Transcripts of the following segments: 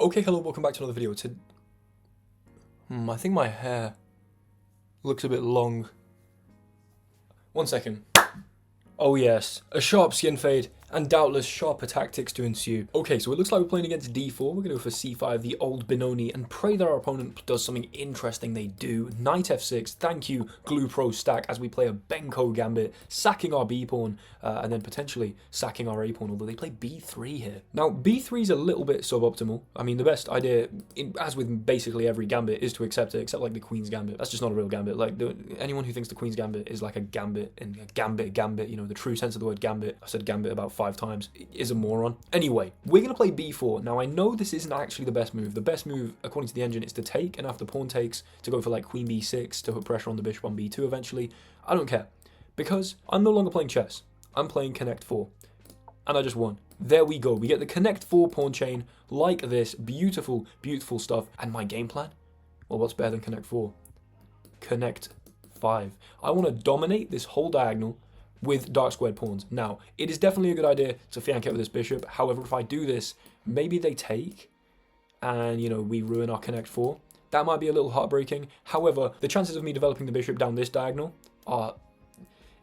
Okay, hello, welcome back to another video. I think my hair looks a bit long. 1 second. Oh yes, a sharp skin fade, and doubtless sharper tactics to ensue. Okay, so it looks like we're playing against d4. We're going to go for c5, the old Benoni, and pray that our opponent does something interesting. They do. Knight f6, thank you, Glue Pro stack, as we play a Benko gambit, sacking our b-pawn, and then potentially sacking our a-pawn, although they play b3 here. Now, b3 is a little bit suboptimal. I mean, the best idea, as with basically every gambit, is to accept it, except like the Queen's Gambit. That's just not a real gambit. Like, anyone who thinks the Queen's Gambit is like a gambit, and a gambit, you know, the true sense of the word gambit, I said gambit about 5 times, is a moron. Anyway, we're going to play b4. Now, I know this isn't actually the best move. The best move, according to the engine, is to take, and after pawn takes, to go for like queen b6, to put pressure on the bishop on b2 eventually. I don't care, because I'm no longer playing chess. I'm playing connect 4, and I just won. There we go. We get the connect 4 pawn chain like this. Beautiful, beautiful stuff. And my game plan? Well, what's better than connect 4? Connect 5. I want to dominate this whole diagonal with dark squared pawns. Now, it is definitely a good idea to flank it with this bishop. However, if I do this, maybe they take, and, you know, we ruin our connect 4. That might be a little heartbreaking. However, the chances of me developing the bishop down this diagonal are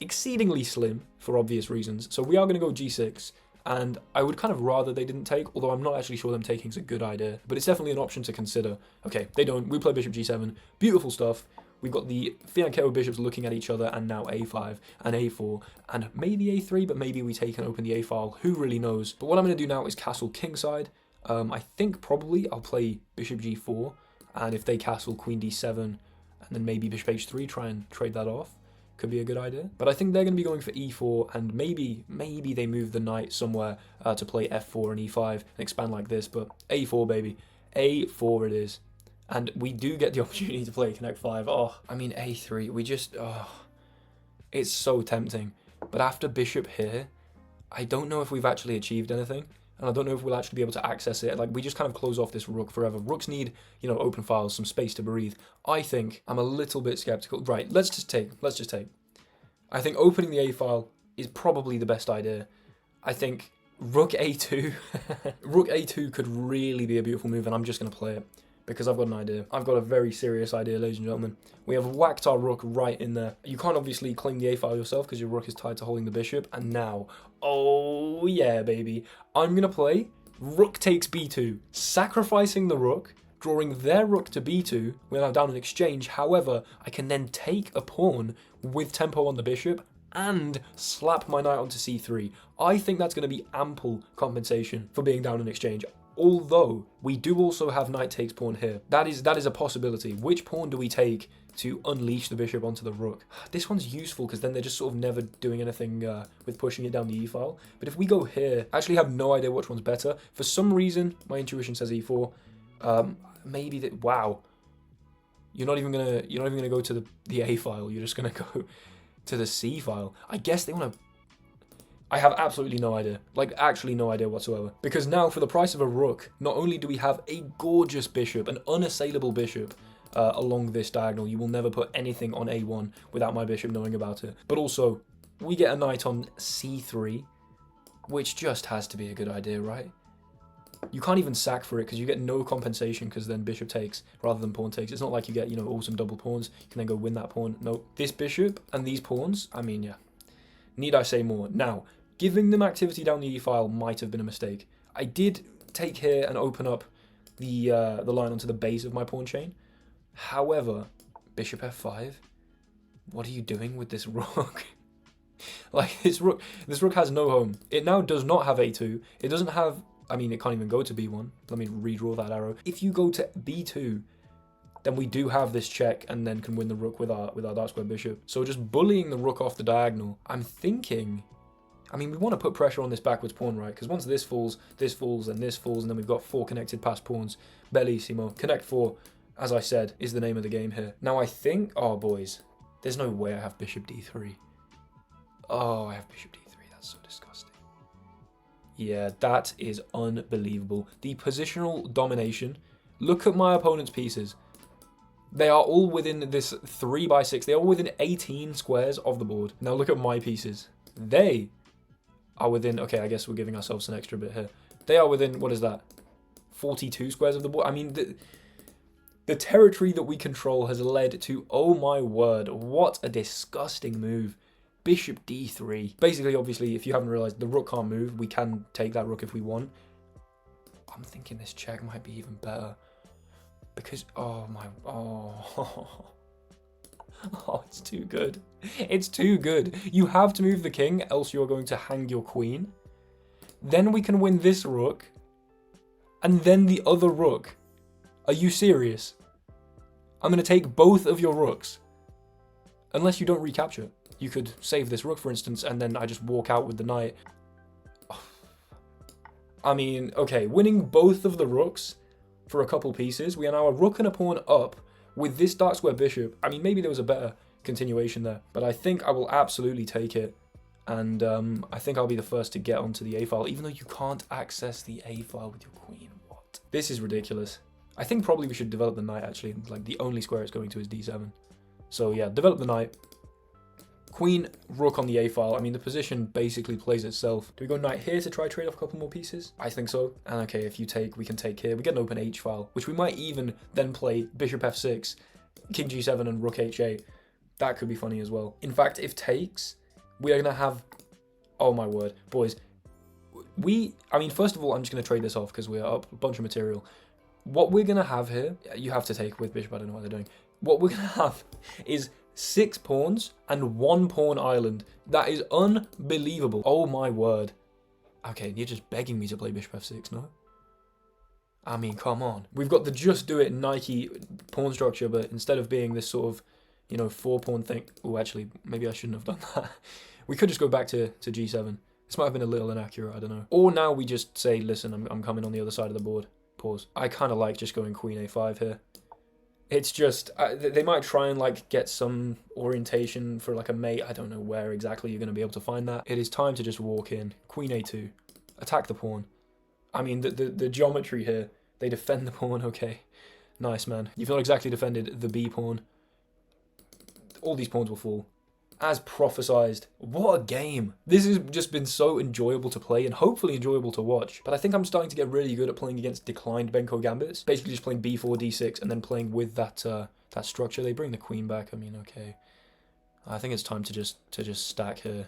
exceedingly slim for obvious reasons. So we are going to go g6, and I would kind of rather they didn't take, although I'm not actually sure them taking is a good idea. But it's definitely an option to consider. Okay, they don't. We play bishop g7. Beautiful stuff. We've got the fianchetto bishops looking at each other, and now a5 and a4 and maybe a3, but maybe we take and open the a file. Who really knows? But what I'm going to do now is castle kingside. I think probably I'll play bishop g4, and if they castle queen d7, and then maybe bishop h3, try and trade that off. Could be a good idea. But I think they're going to be going for e4, and maybe they move the knight somewhere to play f4 and e5 and expand like this. But a4, baby. a4 it is. And we do get the opportunity to play connect 5. Oh, I mean, a3, we just, it's so tempting. But after bishop here, I don't know if we've actually achieved anything. And I don't know if we'll actually be able to access it. Like, we just kind of close off this rook forever. Rooks need, you know, open files, some space to breathe. I think I'm a little bit skeptical. Right, let's just take. I think opening the a file is probably the best idea. I think rook a2, rook a2 could really be a beautiful move, and I'm just going to play it. Because I've got an idea. I've got a very serious idea, ladies and gentlemen. We have whacked our rook right in there. You can't obviously claim the a-file yourself because your rook is tied to holding the bishop. And now, oh yeah, baby. I'm going to play rook takes b2. Sacrificing the rook, drawing their rook to b2. We're now down in exchange. However, I can then take a pawn with tempo on the bishop and slap my knight onto c3. I think that's going to be ample compensation for being down in exchange. Although, we do also have knight takes pawn here. That is a possibility. Which pawn do we take to unleash the bishop onto the rook? This one's useful because then they're just sort of never doing anything with pushing it down the e-file. But if we go here, I actually have no idea which one's better. For some reason, my intuition says e4. Maybe that. Wow. You're not even gonna go to the a-file. You're just gonna go to the c-file. I guess they want to. I have absolutely no idea, like actually no idea whatsoever. Because now for the price of a rook, not only do we have a gorgeous bishop, an unassailable bishop along this diagonal, you will never put anything on a1 without my bishop knowing about it. But also, we get a knight on c3, which just has to be a good idea, right? You can't even sack for it because you get no compensation because then bishop takes rather than pawn takes. It's not like you get, you know, awesome double pawns. You can then go win that pawn. No, this bishop and these pawns, I mean, yeah. Need I say more? Now, giving them activity down the e-file might have been a mistake. I did take here and open up the line onto the base of my pawn chain. However, bishop f5. What are you doing with this rook? Like, this rook has no home. It now does not have a2. It doesn't have. I mean, it can't even go to b1. Let me redraw that arrow. If you go to b2, then we do have this check and then can win the rook with our dark square bishop. So just bullying the rook off the diagonal. I'm thinking. I mean, we want to put pressure on this backwards pawn, right? Because once this falls, and this falls, and then we've got 4 connected passed pawns. Bellissimo. Connect 4, as I said, is the name of the game here. Now, I think... Oh, boys. There's no way I have bishop d3. Oh, I have bishop d3. That's so disgusting. Yeah, that is unbelievable. The positional domination. Look at my opponent's pieces. They are all within this 3x6. They are all within 18 squares of the board. Now, look at my pieces. They are within, okay, I guess we're giving ourselves an extra bit here. They are within, what is that? 42 squares of the board. I mean, the territory that we control has led to, oh my word, what a disgusting move. Bishop d3. Basically, obviously, if you haven't realized, the rook can't move. We can take that rook if we want. I'm thinking this check might be even better. Because, oh, it's too good. It's too good. You have to move the king, else you're going to hang your queen. Then we can win this rook. And then the other rook. Are you serious? I'm going to take both of your rooks. Unless you don't recapture. You could save this rook, for instance, and then I just walk out with the knight. I mean, okay, winning both of the rooks for a couple pieces. We are now a rook and a pawn up with this dark square bishop. I mean, maybe there was a better continuation there, but I think I will absolutely take it. And I think I'll be the first to get onto the A file, even though you can't access the A file with your queen. What? This is ridiculous. I think probably we should develop the knight, actually. Like, the only square it's going to is d7. So yeah, develop the knight. Queen, rook on the A file. I mean, the position basically plays itself. Do we go knight here to try trade off a couple more pieces? I think so. And okay, if you take, we can take here. We get an open H file, which we might even then play bishop f6, king g7, and rook h8. That could be funny as well. In fact, if takes, we are going to have... Oh my word. Boys, I mean, first of all, I'm just going to trade this off because we are up a bunch of material. What we're going to have here... You have to take with bishop. I don't know what they're doing. What we're going to have is 6 pawns and 1 pawn island. That is unbelievable. Oh my word. Okay, you're just begging me to play bishop f6, no? I mean, come on. We've got the just do it Nike pawn structure, but instead of being this sort of, you know, 4-pawn thing... Oh, actually, maybe I shouldn't have done that. We could just go back to g7. This might have been a little inaccurate, I don't know. Or now we just say, listen, I'm coming on the other side of the board. Pause. I kind of like just going queen a5 here. It's just, they might try and like get some orientation for like a mate. I don't know where exactly you're going to be able to find that. It is time to just walk in. Queen a2. Attack the pawn. I mean, the geometry here. They defend the pawn. Okay. Nice, man. You've not exactly defended the B pawn. All these pawns will fall. As prophesized. What a game. This has just been so enjoyable to play and hopefully enjoyable to watch. But I think I'm starting to get really good at playing against declined Benko gambits. Basically just playing b4, d6, and then playing with that that structure. They bring the queen back. I mean, okay. I think it's time to just stack here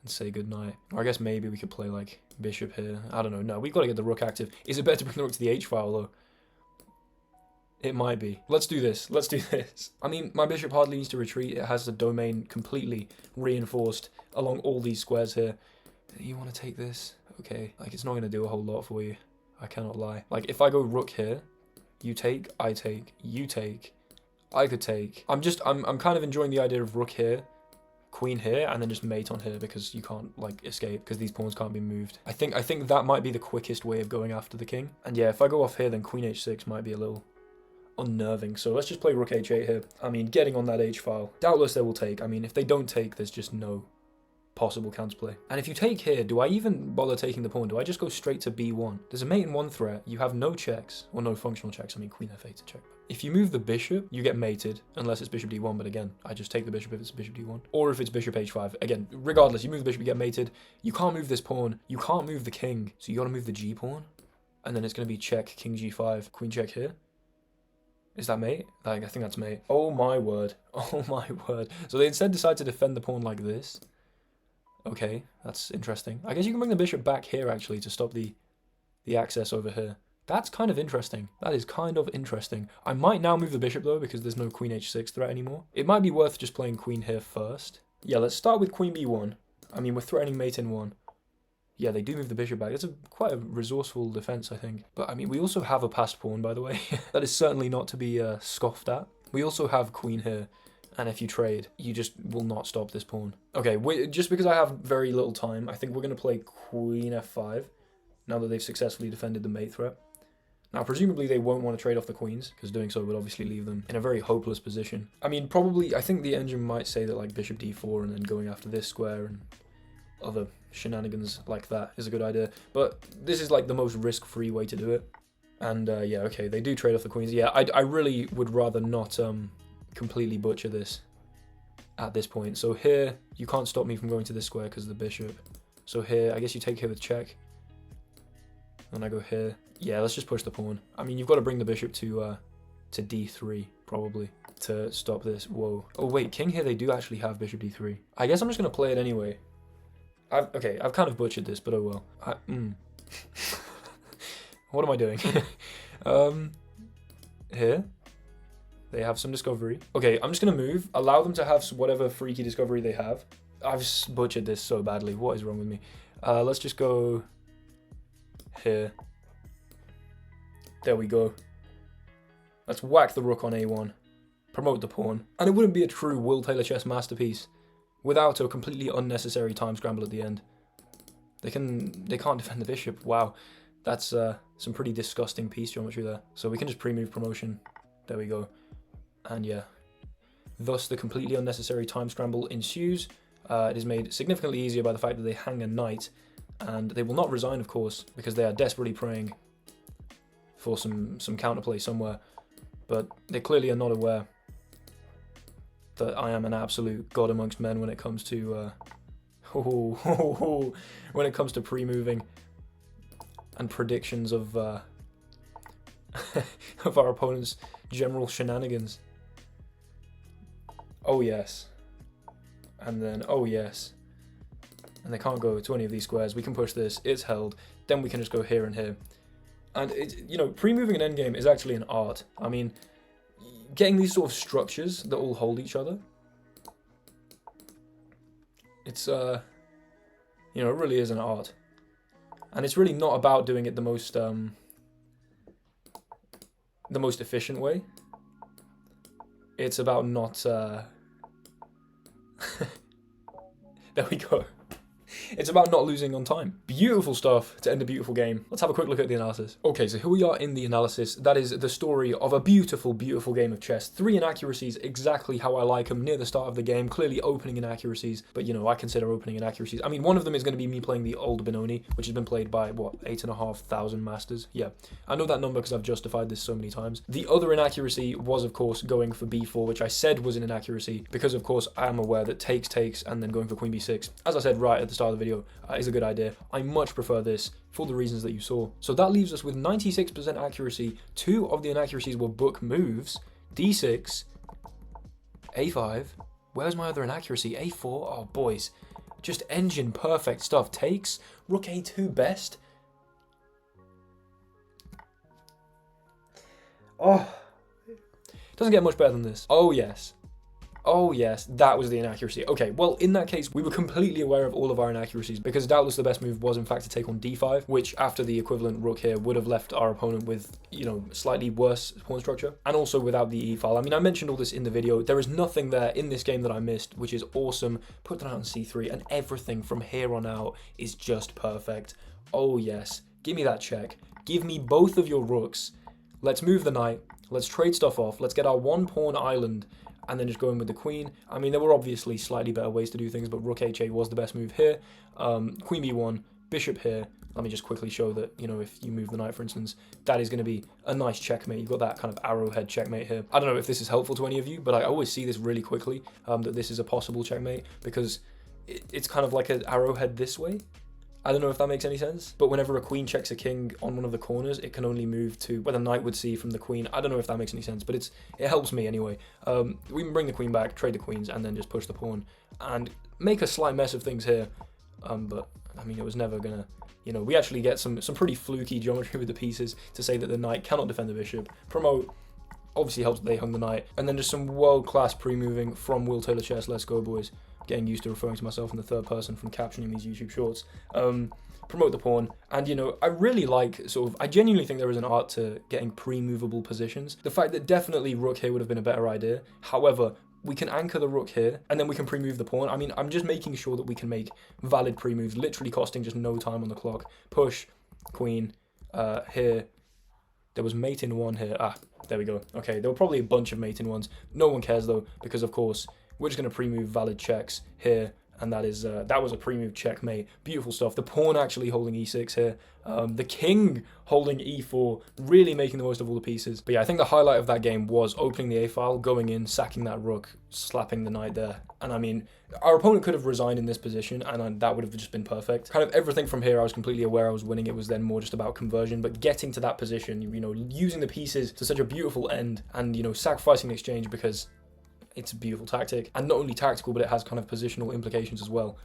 and say goodnight. Or I guess maybe we could play like bishop here. I don't know. No, we've got to get the rook active. Is it better to bring the rook to the h file though? It might be. Let's do this. Let's do this. I mean, my bishop hardly needs to retreat. It has the domain completely reinforced along all these squares here. You want to take this? Okay. Like, it's not going to do a whole lot for you. I cannot lie. Like, if I go rook here, you take, I take, you take, I could take. I'm kind of enjoying the idea of rook here, queen here, and then just mate on here because you can't, like, escape because these pawns can't be moved. I think that might be the quickest way of going after the king. And yeah, if I go off here, then queen h6 might be a little unnerving. So let's just play rook h8 here. I mean, getting on that h file. Doubtless they will take. I mean, if they don't take, there's just no possible counterplay. And if you take here, do I even bother taking the pawn? Do I just go straight to b1? There's a mate in one threat. You have no checks, or no functional checks. I mean, queen f8 to check. If you move the bishop, you get mated, unless it's bishop d1, but again, I just take the bishop if it's bishop d1. Or if it's bishop h5. Again, regardless, you move the bishop, you get mated. You can't move this pawn. You can't move the king, so you gotta move the g pawn. And then it's gonna be check, king g5, queen check here. Is that mate? I think that's mate. Oh my word. Oh my word. So they instead decide to defend the pawn like this. Okay, that's interesting. I guess you can bring the bishop back here actually to stop the access over here. That's kind of interesting. That is kind of interesting. I might now move the bishop though because there's no queen h6 threat anymore. It might be worth just playing queen here first. Yeah, let's start with queen b1. I mean, we're threatening mate in 1. Yeah, they do move the bishop back. It's quite a resourceful defense, I think. But, I mean, we also have a passed pawn, by the way. That is certainly not to be scoffed at. We also have queen here. And if you trade, you just will not stop this pawn. Okay, just because I have very little time, I think we're going to play queen f5. Now that they've successfully defended the mate threat. Now, presumably, they won't want to trade off the queens, because doing so would obviously leave them in a very hopeless position. I mean, probably, I think the engine might say that, like, bishop d4 and then going after this square and other shenanigans like that is a good idea, but this is like the most risk-free way to do it. And yeah, okay, they do trade off the queens. Yeah, I really would rather not completely butcher this at this point. So here, you can't stop me from going to this square because of the bishop. So here, I guess you take here with check. And I go here. Yeah, let's just push the pawn. I mean, you've got to bring the bishop to d3, probably, to stop this. Whoa. Oh, wait, king here, they do actually have bishop d3. I guess I'm just going to play it anyway. Okay, I've kind of butchered this, but oh well. What am I doing? Here. They have some discovery. Okay, I'm just going to move. Allow them to have whatever freaky discovery they have. I've butchered this so badly. What is wrong with me? Let's just go here. There we go. Let's whack the rook on a1. Promote the pawn. And it wouldn't be a true Will Taylor chess masterpiece without a completely unnecessary time scramble at the end. They can't defend the bishop. Wow. That's some pretty disgusting piece geometry there. So we can just pre-move promotion. There we go. And yeah. Thus the completely unnecessary time scramble ensues. It is made significantly easier by the fact that they hang a knight. And they will not resign, of course, because they are desperately praying for some counterplay somewhere. But they clearly are not aware that I am an absolute god amongst men when it comes to when it comes to pre-moving and predictions of of our opponent's general shenanigans. Oh yes. And then oh yes. And they can't go to any of these squares. We can push this, it's held, then we can just go here and here. And it, you know, pre-moving an endgame is actually an art. I mean, getting these sort of structures that all hold each other, it's you know, it really is an art. And it's really not about doing it the most efficient way. It's about not there we go. It's about not losing on time. Beautiful stuff to end a beautiful game. Let's have a quick look at the analysis. Okay, so here we are in the analysis. That is the story of a beautiful, beautiful game of chess. 3 inaccuracies, exactly how I like them near the start of the game. Clearly opening inaccuracies, but you know, I consider opening inaccuracies. I mean, one of them is going to be me playing the old Benoni, which has been played by, what, 8,500 masters? Yeah, I know that number because I've justified this so many times. The other inaccuracy was, of course, going for b4, which I said was an inaccuracy, because, of course, I am aware that takes, and then going for queen b6, as I said right at the start of the video, is a good idea. I much prefer this for the reasons that you saw. So that leaves us with 96% accuracy. 2 of the inaccuracies were book moves. d6, a5. Where's my other inaccuracy? a4. Oh, boys. Just engine perfect stuff. Takes. Rook a2 best. Oh. Doesn't get much better than this. Oh, yes. Oh yes, that was the inaccuracy. Okay, well in that case, we were completely aware of all of our inaccuracies because doubtless the best move was in fact to take on d5, which after the equivalent rook here would have left our opponent with, you know, slightly worse pawn structure, and also without the e-file. I mean, I mentioned all this in the video. There is nothing there in this game that I missed, which is awesome. Put that out on c3, and everything from here on out is just perfect. Oh yes, give me that check. Give me both of your rooks. Let's move the knight. Let's trade stuff off. Let's get our 1-pawn island, and then just go in with the queen. I mean, there were obviously slightly better ways to do things, but rook h8 was the best move here. Queen b1, bishop here. Let me just quickly show that, you know, if you move the knight, for instance, that is going to be a nice checkmate. You've got that kind of arrowhead checkmate here. I don't know if this is helpful to any of you, but I always see this really quickly, that this is a possible checkmate, because it's kind of like an arrowhead this way. I don't know if that makes any sense, but whenever a queen checks a king on one of the corners, it can only move to where the knight would see from the queen. I don't know if that makes any sense, but it helps me anyway. We can bring the queen back, trade the queens, and then just push the pawn and make a slight mess of things here. But I mean, it was never gonna, you know, we actually get some pretty fluky geometry with the pieces to say that the knight cannot defend the bishop. Promote obviously helps that they hung the knight, and then just some world-class pre-moving from Will Taylor Chess. Let's go, boys. Getting used to referring to myself in the third person from captioning these YouTube shorts. Promote the pawn, and you know, I really like I genuinely think there is an art to getting pre-movable positions. The fact that definitely rook here would have been a better idea. However, we can anchor the rook here, and then we can pre-move the pawn. I mean, I'm just making sure that we can make valid pre-moves, literally costing just no time on the clock. Push, queen, here. There was mate in one here. Ah, there we go. Okay, there were probably a bunch of mate in ones. No one cares though, because of course, we're just going to pre-move valid checks here, and that is that was a pre-move checkmate. Beautiful stuff. The pawn actually holding e6 here. The king holding e4, really making the most of all the pieces. But yeah, I think the highlight of that game was opening the a-file, going in, sacking that rook, slapping the knight there. And I mean, our opponent could have resigned in this position, and that would have just been perfect. Kind of everything from here, I was completely aware I was winning. It was then more just about conversion, but getting to that position, you know, using the pieces to such a beautiful end, and, you know, sacrificing the exchange because it's a beautiful tactic, and not only tactical, but it has kind of positional implications as well.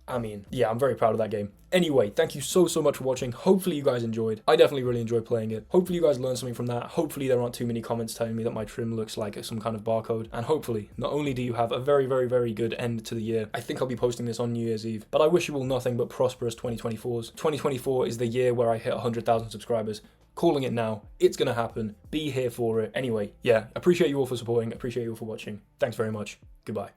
I mean, yeah, I'm very proud of that game. Anyway, thank you so much for watching. Hopefully you guys enjoyed. I definitely really enjoyed playing it. Hopefully you guys learned something from that. Hopefully there aren't too many comments telling me that my trim looks like some kind of barcode. And hopefully, not only do you have a very good end to the year, I think I'll be posting this on New Year's Eve, but I wish you all nothing but prosperous 2024s. 2024 is the year where I hit 100,000 subscribers. Calling it now. It's gonna happen. Be here for it. Anyway, yeah, appreciate you all for supporting. Appreciate you all for watching. Thanks very much. Goodbye.